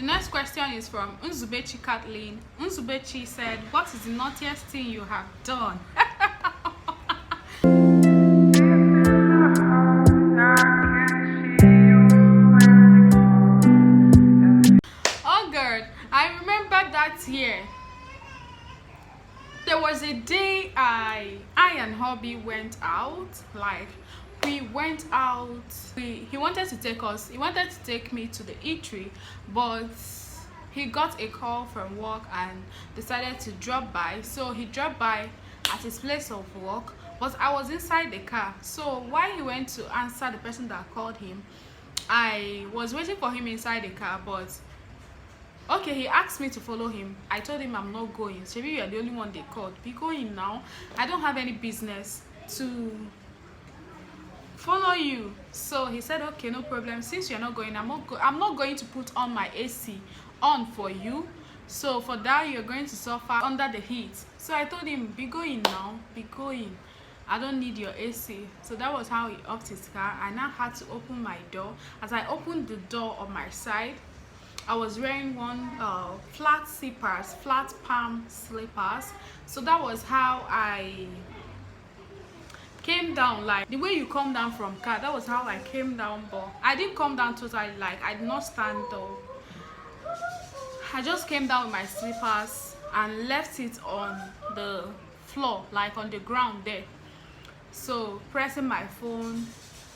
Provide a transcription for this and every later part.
next question is from Unzubechi Kathleen. Unzubechi said, what is the naughtiest thing you have done? Oh God, I remember that year. There was a day I and hubby went out. Like, we went out. He wanted to take us. He wanted to take me to the eatery, but he got a call from work and decided to drop by. So he dropped by at his place of work, but I was inside the car. So while he went to answer the person that called him, I was waiting for him inside the car. But okay, he asked me to follow him. I told him I'm not going. Maybe you are the only one they called. Be going now. I don't have any business to follow you. So he said, okay, no problem. Since you're not going, I'm not going to put on my AC on for you. So for that, you're going to suffer under the heat. So I told him, be going now. Be going. I don't need your AC. So that was how he upped his car. I now had to open my door. As I opened the door on my side, I was wearing one flat slippers, flat palm slippers. So that was how I came down. Like the way you come down from car, that was how I came down. But I didn't come down totally. Like I did not stand up. I just came down with my slippers and left it on the floor, like on the ground there. So pressing my phone,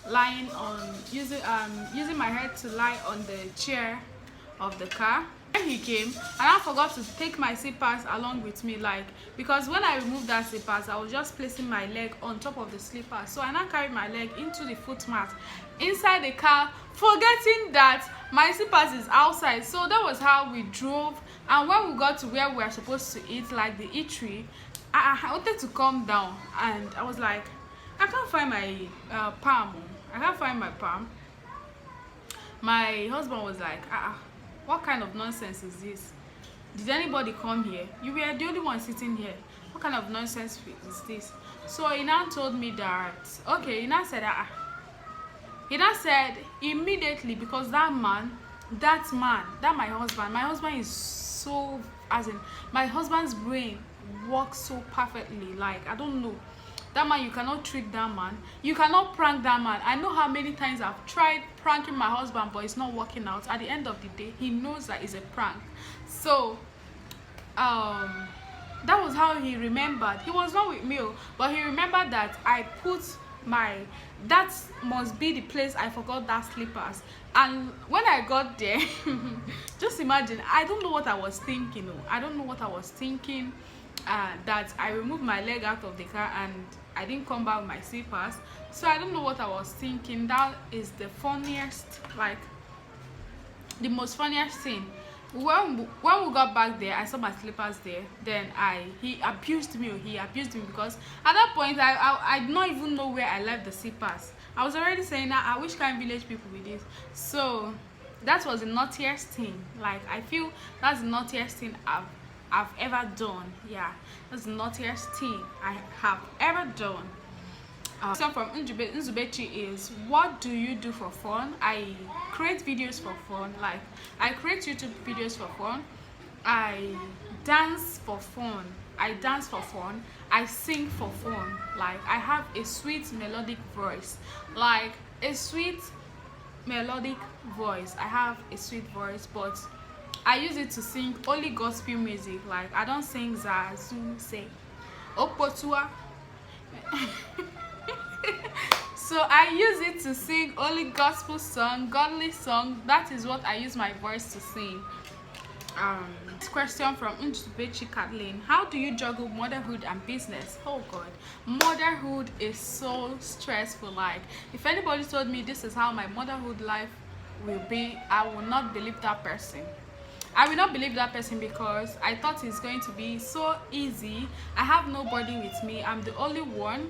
lying on using my head to lie on the chair of the car. When he came, and I forgot to take my slippers along with me, like, because when I removed that slippers, I was just placing my leg on top of the slippers. So I now carried my leg into the foot mat inside the car, forgetting that my slippers is outside. So that was how we drove. And when we got to where we were supposed to eat, like the eatery, I wanted to calm down, and I was like, I can't find my palm. I can't find my palm. My husband was like, what kind of nonsense is this? Did anybody come here? You were the only one sitting here. What kind of nonsense is this? So he now told me that, okay, he now said, he now said immediately, because that my husband is so, as in, my husband's brain works so perfectly. Like, I don't know. That man, you cannot trick that man. You cannot prank that man. I know how many times I've tried pranking my husband, but it's not working out. At the end of the day, he knows that it's a prank. So, that was how he remembered. He was not with me, but he remembered that I put that must be the place I forgot that slippers. And when I got there, just imagine, I don't know what I was thinking. I don't know what I was thinking. That I removed my leg out of the car and I didn't come back with my slippers. So I don't know what I was thinking. That is the funniest, like the most funniest thing. When we got back there, I saw my slippers there. Then he abused me. Because at that point I did not even know where I left the slippers. I was already saying that I wish kind village people with this. So that was the naughtiest thing. Like, I feel that's the naughtiest thing I've ever done. Yeah, that's the naughtiest thing I have ever done. Question from Unzubechi is, what do you do for fun? I create videos for fun. Like, I create YouTube videos for fun. I dance for fun. I sing for fun. Like, I have a sweet melodic voice. I have a sweet voice, but I use it to sing only gospel music. Like, I don't sing zazu, say opotua. So I use it to sing only gospel song, godly song. That is what I use my voice to sing. This question from Untitled Kathleen: how do you juggle motherhood and business? Oh God, motherhood is so stressful. Like, if anybody told me this is how my motherhood life will be, I will not believe that person. I will not believe that person, because I thought it's going to be so easy. I have nobody with me. I'm the only one.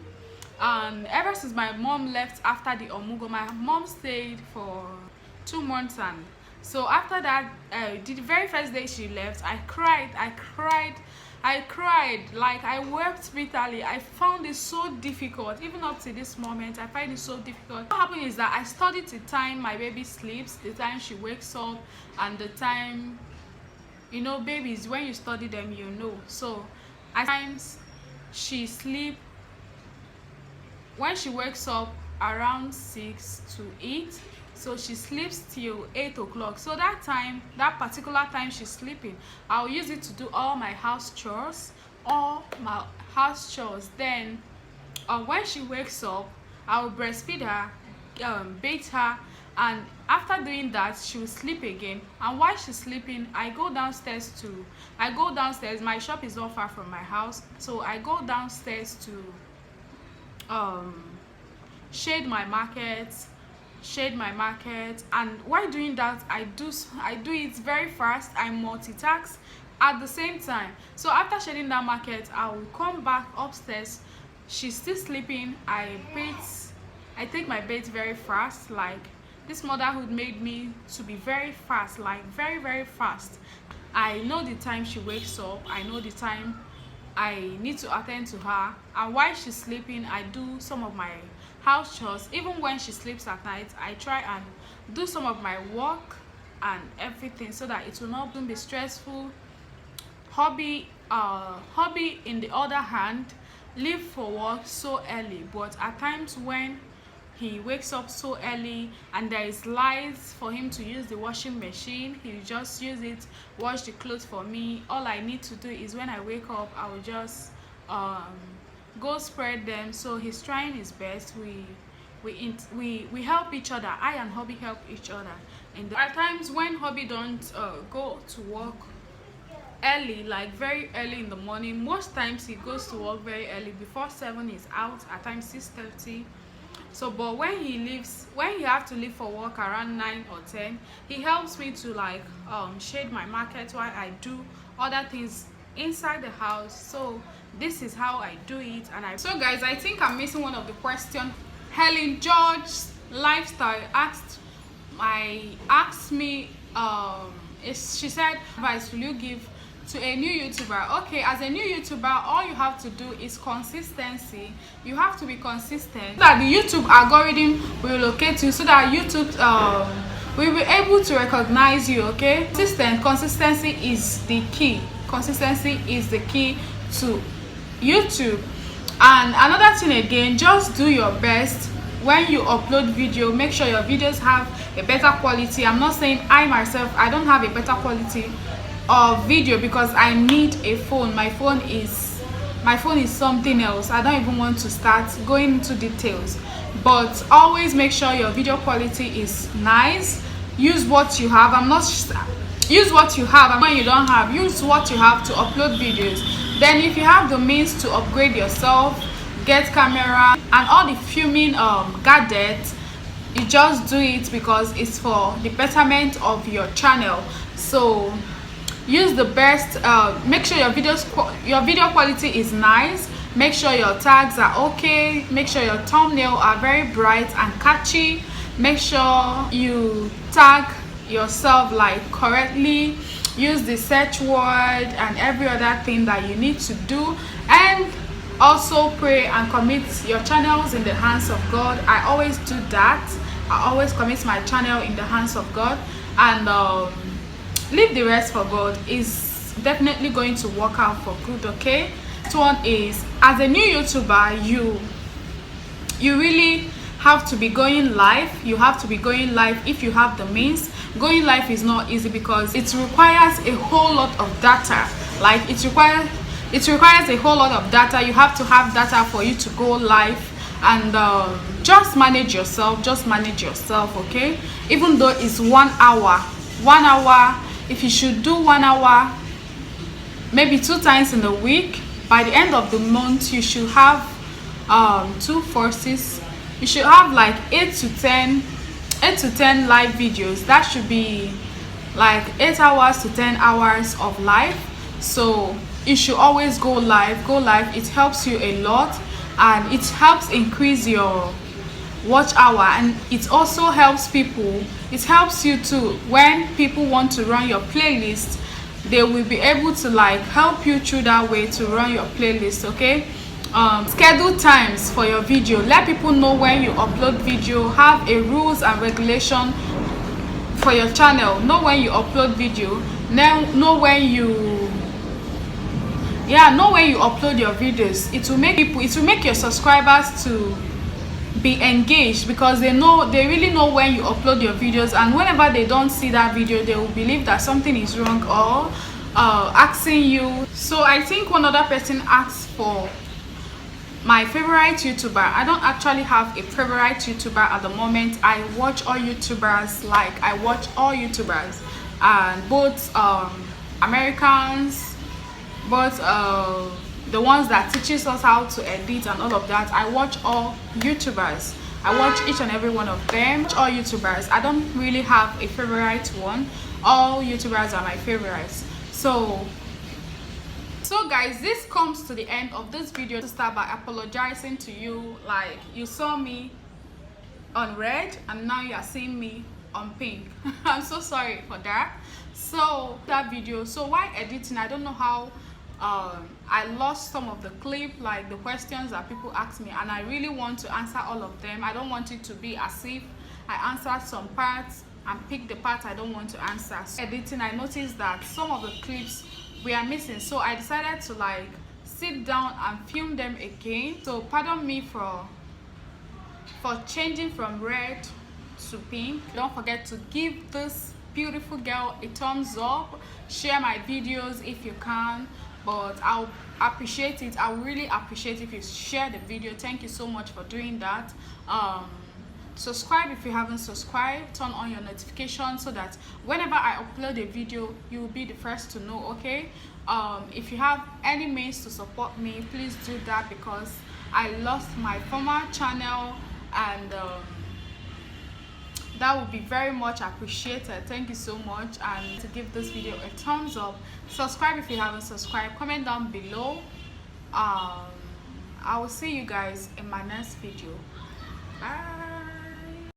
And ever since my mom left after the Omugo, my mom stayed for 2 months and So after that, the very first day she left, I cried, like I wept bitterly. I found it so difficult. Even up to this moment, I find it so difficult. What happened is that I studied the time my baby sleeps, the time she wakes up, and the time, babies, when you study them, So at times she sleep when she wakes up around 6 to 8, so she sleeps till 8 o'clock. So that particular time she's sleeping, I'll use it to do all my house chores. Then when she wakes up, I'll breastfeed her, bathe her, and after doing that she will sleep again. And while she's sleeping, I go downstairs. My shop is not far from my house, so I go downstairs to shade my market. And while doing that, I do it very fast. I multitask at the same time. So after shading that market, I will come back upstairs. She's still sleeping. I take my bath very fast. Like, this motherhood made me to be very fast, like very, very fast. I know the time she wakes up, I know the time I need to attend to her, and while she's sleeping, I do some of my house chores. Even when she sleeps at night, I try and do some of my work and everything, so that it will not be stressful. Hobby in the other hand, leave for work so early, but at times when he wakes up so early and there is lights for him to use the washing machine, he'll just use it, wash the clothes for me. All I need to do is, when I wake up, I will just go spread them. So he's trying his best. We help each other. I and hubby help each other. And at times when hubby don't go to work early, like very early in the morning, most times he goes to work very early, before 7 he's out, at times 6:30. So but when he have to leave for work around 9 or 10, he helps me to like shade my market while I do other things inside the house. So this is how I do it. So guys, I think I'm missing one of the questions. Helen George's lifestyle asked me, she said, advice will you give to a new YouTuber? Okay, as a new YouTuber, all you have to do is consistency. You have to be consistent, so that the YouTube algorithm will locate you, so that YouTube will be able to recognize you. Okay, consistency is the key. Consistency is the key to YouTube. And another thing again, just do your best. When you upload video, make sure your videos have a better quality. I'm not saying I myself, I don't have a better quality of video, because I need a phone. My phone is something else. I don't even want to start going into details, but always make sure your video quality is nice. Use what you have. Use what you have, and when you don't have, use what you have to upload videos. Then if you have the means to upgrade yourself, get camera and all the filming gadgets, you just do it, because it's for the betterment of your channel. So use the best. Make sure your video quality is nice. Make sure your tags are okay. Make sure your thumbnail are very bright and catchy. Make sure you tag yourself like correctly. Use the search word and every other thing that you need to do. And also pray and commit your channels in the hands of God. I always do that. I always commit my channel in the hands of God, and leave the rest for God. Is definitely going to work out for good. Okay, this one is, as a new YouTuber, you really have to be going live. You have to be going live if you have the means. Going live is not easy, because it requires a whole lot of data. Like, it requires a whole lot of data. You have to have data for you to go live. And just manage yourself. Okay, even though it's 1 hour, if you should do 1 hour maybe 2 times in a week, by the end of the month you should have 2 forces. You should have like 8 to 10 live videos. That should be like 8 hours to 10 hours of live. So you should always go live. It helps you a lot, and it helps increase your watch hour, and it also helps people. It helps you too when people want to run your playlist. They will be able to like help you through that way to run your playlist. Okay, schedule times for your video. Let people know when you upload video. Have a rules and regulation for your channel. Know when you upload video. Now know when you upload your videos. It will make your subscribers to be engaged, because they really know when you upload your videos, and whenever they don't see that video, they will believe that something is wrong, or asking you. So I think one other person asked for my favorite YouTuber. I don't actually have a favorite YouTuber at the moment. I watch all YouTubers, and both Americans, both the ones that teaches us how to edit and all of that. I watch all YouTubers. I watch each and every one of them. All YouTubers. I don't really have a favorite one. All YouTubers are my favorites. So guys, this comes to the end of this video. To start by apologizing to you. Like, you saw me on red and now you are seeing me on pink. I'm so sorry for that. So that video, so while editing, I don't know how I lost some of the clip, like the questions that people asked me, and I really want to answer all of them. I don't want it to be as if I answered some parts and pick the part I don't want to answer. So editing, I noticed that some of the clips we are missing, so I decided to like sit down and film them again. So pardon me for changing from red to pink. Don't forget to give this beautiful girl a thumbs up. Share my videos if you can, but I'll appreciate it. I really appreciate if you share the video. Thank you so much for doing that. Subscribe if you haven't subscribed. Turn on your notifications so that whenever I upload a video, you will be the first to know. Okay, if you have any means to support me, please do that, because I lost my former channel, and that would be very much appreciated. Thank you so much. And to give this video a thumbs up, subscribe if you haven't subscribed, comment down below. I will see you guys in my next video. Bye.